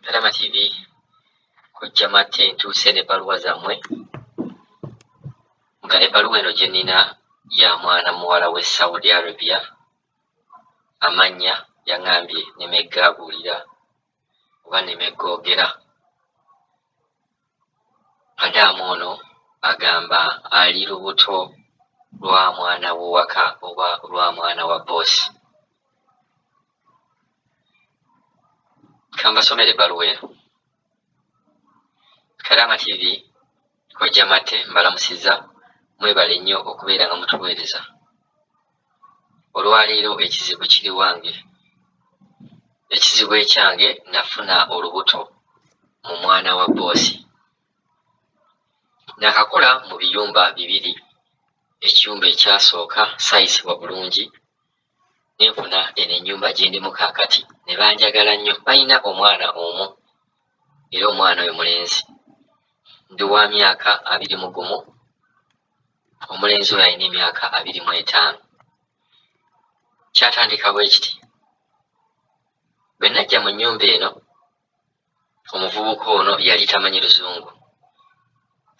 Kalama TV kujja mate ntuuse n'ebbaluwa zammwe nga ebbaluwa eno gye nnina ya mwana muwala w'e Saudi Arabia. Amannya yaŋŋambye nemegaabuulira oba nemegoogera. Adamu ono agamba ali lubuto lwa mwana w'owaka oba lwa mwana wa boosi. Kambasomere ebbaluwa eno. Kalama TV kojja mate mbalamusiza, mwebale nnyo okubeera nga mutuweereza. Olwaleero ekizibu kiri wange. Ekizibu ekyange nafuna olubuto mu mwana wa boosi. Nakakola mu biyumba bibiri. Ekiyumba ekyasooka saayisibwa bulungi, nenfuna eno ennyumba gye ndimu kaakati ne banjagala nnyo. Balina omwana omu era omwana oyo mulenzi. Ndi wa myaka 21, omulenzi oyo alina emyaka 25. Kyatandika bwe kiti. Bwe najja mu nnyumba eno, omuvubuka ono yali tamanyi Luzungu,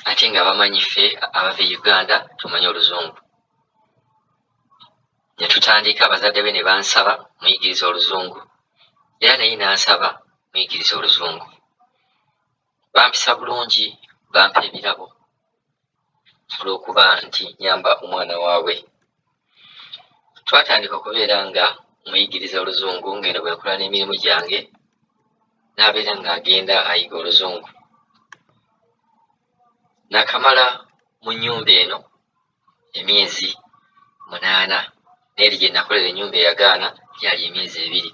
ate nga bamanyi ffe abava e Uganda tumanyi Oluzungu. Ne tutandika, bazadde be ne bansaba muyigirize Oluzungu, era naye nansaba muyigirize Oluzungu. Bampisa bulungi, bampa ebirabo olw'okuba nti nyamba omwana waabwe. Twatandika okubeera nga muyigiriza Oluzungu, ngeno bwe nkola n'emirimu gyange n'abeera ng'agenda ayiga Oluzungu. Nakamala mu nnyumba eno emyezi 8, n'eri gye nakolera ennyumba eyagaana gyali emyezi 2.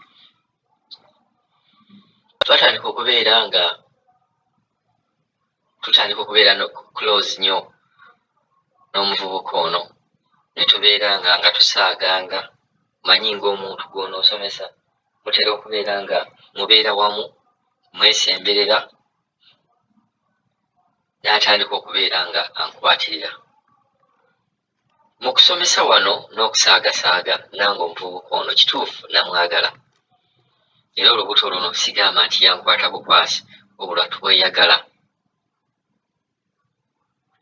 Twatandika okubeera nga no close nnyo n'omuvubuka ono, ne tubeera nga tusaaganga. Manyi ng'omuntu gw'onoosomesa mutera okubeera nga mubeera wamu, mwesemberera. N'atandika okubeera nga ankwatirira. Mu kusomesa wano n'okusaagasaaga, nange omuvubuka ono kituufu namwagala. Era olubuto luno sigamba nti yankwata bukwasi, wabula tweyagala.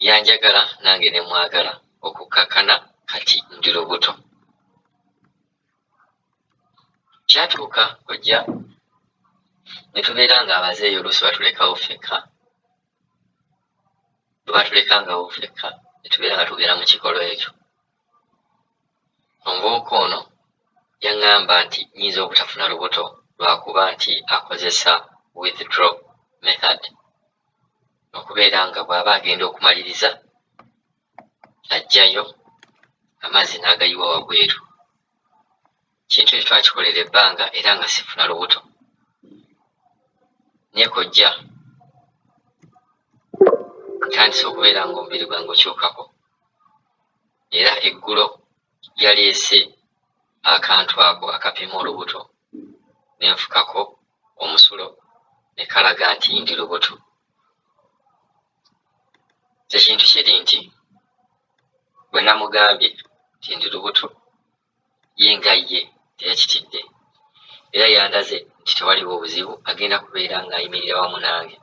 Yanjagala nange ne mwagala, okukakkana kati ndi lubuto. Kyatuuka kojja ne tubeera nga abazeeyi oluusi batulekawo ffekka. Bwe batulekangawo ffekka ne tubeera nga tugenda mu kikolo ekyo. Omuvubuka ono yaŋŋamba nti nnyinza obutafuna lubuto lwakuba nti akozesa withdraw method, okubeera nga bw'aba agenda okumaliriza ajjayo amazzi n'agayiwa wabweru. Kintu ekyo twakikolera ebbanga era nga sifuna lubuto. Naye kojja ntandise okubeera ng'omubiri gwange okyukako, era eggulo yaleese akantu ako akapima olubuto, ne nfukako omusulo ne kalaga nti ndi lubuto. Ekintu kiri nti bwe namugambye nti ndi lubuto, ye nga ye teyakitidde, era yandaze nti tewaliwo obuzibu, agenda kubeera ng'ayimirira wamu nange.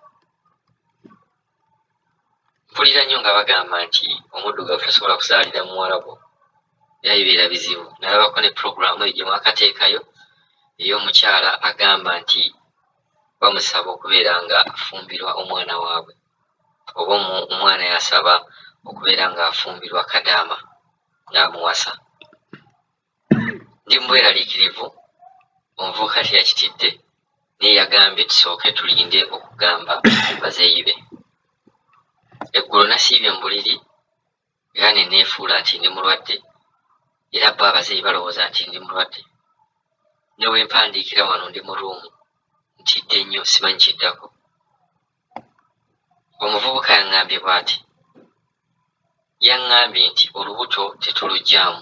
Mpulira nnyo nga bagamba nti omuddugavu tasobola kuzaalira muwarabu, era bibeera bizibu. Nalabako ne puroguramu eyo gye mwakateekayo ey'omukyala agamba nti bamusaba okubeera nga afumbirwa omwana waabwe, oba omwana yasaba okubeera ng'afumbirwa kadaama n'amuwasa. Ndi mubweraliikirivu, omuvubuka teyakitidde, naye yagambye tusooke tulinde okugamba bazeeyi be. Eggulo nasiibye mu buliri era ne neefuula nti ndi mulwadde, era bo abazeeyi balowooza nti ndi mulwadde. Ne we mpandiikira wano ndi mu ruumu, ntidde nnyo, simanyi kiddako. Omuvubuka yaŋŋambye bw'ati. Yaŋŋambye nti olubuto tetuluggyamu,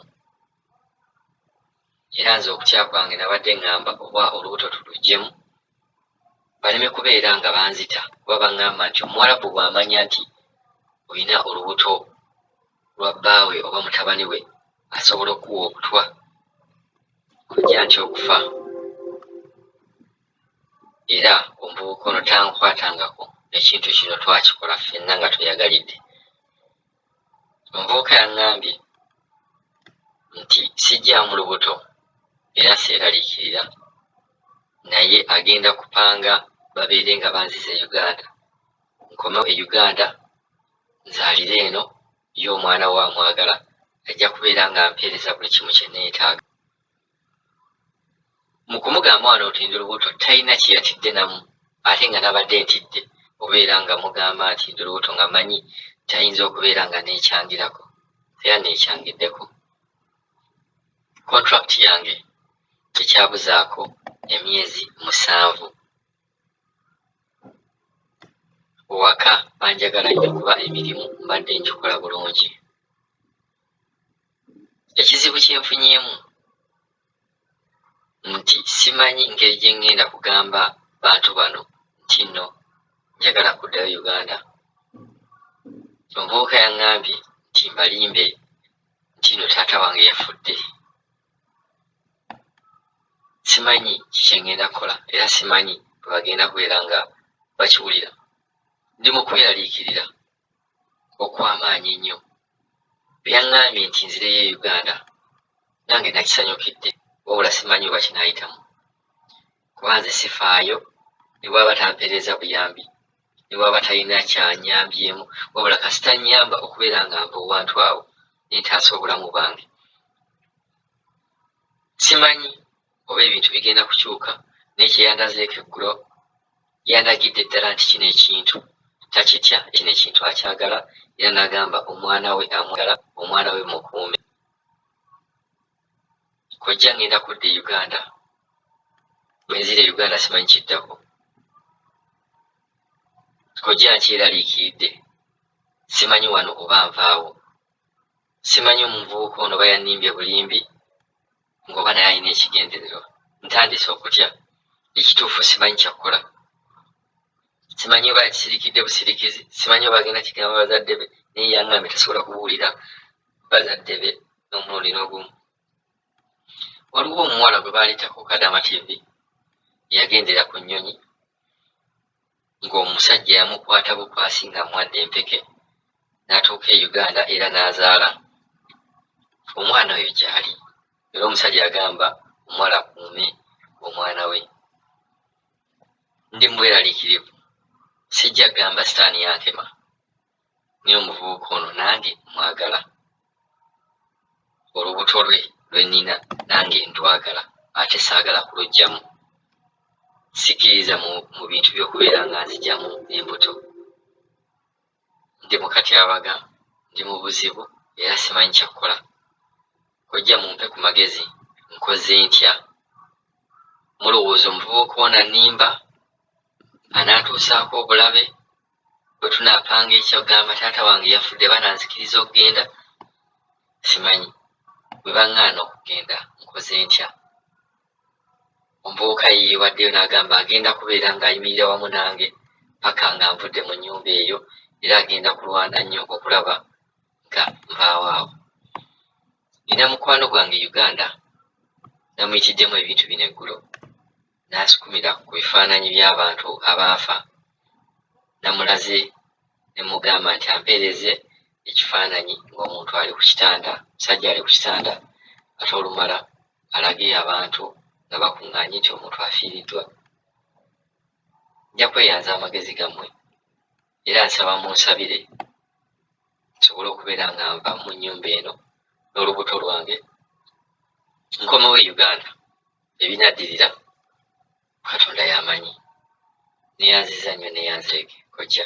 era nze okutya kwange nabadde ŋŋamba oba olubuto tuluggyemu baleme kubeera nga banzita, kuba baŋŋamba nti omuwarabu bw'amanya nti olina olubuto lwa bbaawe oba mutabani we asobola okuwa obutwa, kujja nti okufa. era omuvubuka ono tankwatangako ekintu kino twakikola ffenna nga tweyagalidde. Omuvubuka yaŋŋambye nti sijjaamu lubuto era seeraliikirira, naye agenda kupanga babeere nga banziza e Uganda, nkomewo e Uganda nzaalire eno ye omwana we amwagala ajja kubeera nga mpeereza buli kimu kye neetaaga. Mu kumugamba wano nti ndi lubuto talina kyeyatidde namu, ate nga nabadde ntidde obeera nga mugamba nti ndi lubuto nga manyi tayinza okubeera nga neekyangirako, era neekyangiddeko. Contract yange tekyabuzaako emyezi 7. Waka banjagala nnyo kuba emirimu mbadde ngikola bulungi. Ekizibu kye nfunyeemu nti simanyi ngeri gye ŋŋenda kugamba bantu bano nti nno njagala kuddayo Uganda. Omuvubuka yaŋŋambye nti mbalimbe nti nno taata wange yafudde. Simanyi kikye ŋŋenda kukola era simanyi bwe bagenda kubeera nga bakiwulira. Ndi mu kweraliikirira okw'amaanyi ennyo. Byaŋŋambye nti nzireyo e Uganda nange nakisanyukidde, wabula simanyi oba kinaayitamu, kuba nze sifaayo ne bwaba tampeereza buyambi, ne bwaba talina kyanyambyemu, wabula kasita nnyamba okubeera nga nva owantu awo nentaasa obulamu bwange. Simanyi oba ebintu bigenda kukyuka, naye kyeyandazeeko eggulo yandagidde ddala nti kino ekintu takitya, kino ekintu akyagala, era n'agamba omwana we amwagala, omwana we mukuume. Kojja ngenda kudda e Uganda, bwe nzira e Uganda simanyi kiddako. Kojja nkyeraliikiridde, simanyi wano oba nvaawo. Simanyi omuvubuka ono oba yannimbye bulimbi ng'oba naye alina ekigendererwa. Ntandise okutya, ekituufu simanyi kyakukola. Simanyi oba yakisirikidde busirikizi, simanyi oba agenda kigamba bazadde be, naye yaŋŋambye tasobola kubuulira bazadde be n'omulundi n'ogumu. Waliwo omuwala gwe baaleetako Kadama TV yagendera ku nnyonyi ng'omusajja yamukwata bukwasi ng'amuwadde empeke, n'atuuka e Uganda era n'azaala. Omwana oyo gy'ali era omusajja yagamba omuwala akuume omwana we. Ndi mu bweraliikirivu, sijja kugamba sitaani yankema, naye omuvubuka ono nange mwagala. Olubuto lwe lwe nnina nange ndwagala, ate saagala kuluggyamu. Sikiriza mu bintu by'okubeera nga nzigyamu embuto. Ndi mu katyabaga, ndi mu buzibu era simanyi kyakukola. Kojja mumpe ku magezi, nkoze ntya? Mulowooza omuvubuka ono annimba, anaatuusaako obulabe, bwe tunaapanga ekyogamba taata wange yafudde bananzikiriza okugenda? Simanyi. Bwe baŋŋaana okugenda nkoze ntya? Omuvubuka yiyiwaddeyo n'agamba agenda kubeera ng'ayimirira wamu nange paka nga nvudde mu nnyumba eyo, era agenda kulwana nnyo okulaba nga nvaawo awo. Nina mukwano gwange Uganda, namuyitiddemu ebintu bino eggulo, n'asukumira ku bifaananyi by'abantu abaafa. Namulaze ne mugamba nti ampeereze ekifaananyi ng'omuntu ali ku kitanda, musajja ali ku kitanda, ate olumala alage abantu nga bakuŋŋaanye nti omuntu afiiriddwa. Nja kweyanza amagezi gammwe era nsaba munsabire nsobole okubeera nga nva mu nnyumba eno n'olubuto lwange, nkomewo e Uganda. Ebinaddirira Katonda y'amanyi. Neeyanziza nnyo neeyanzeege kojja.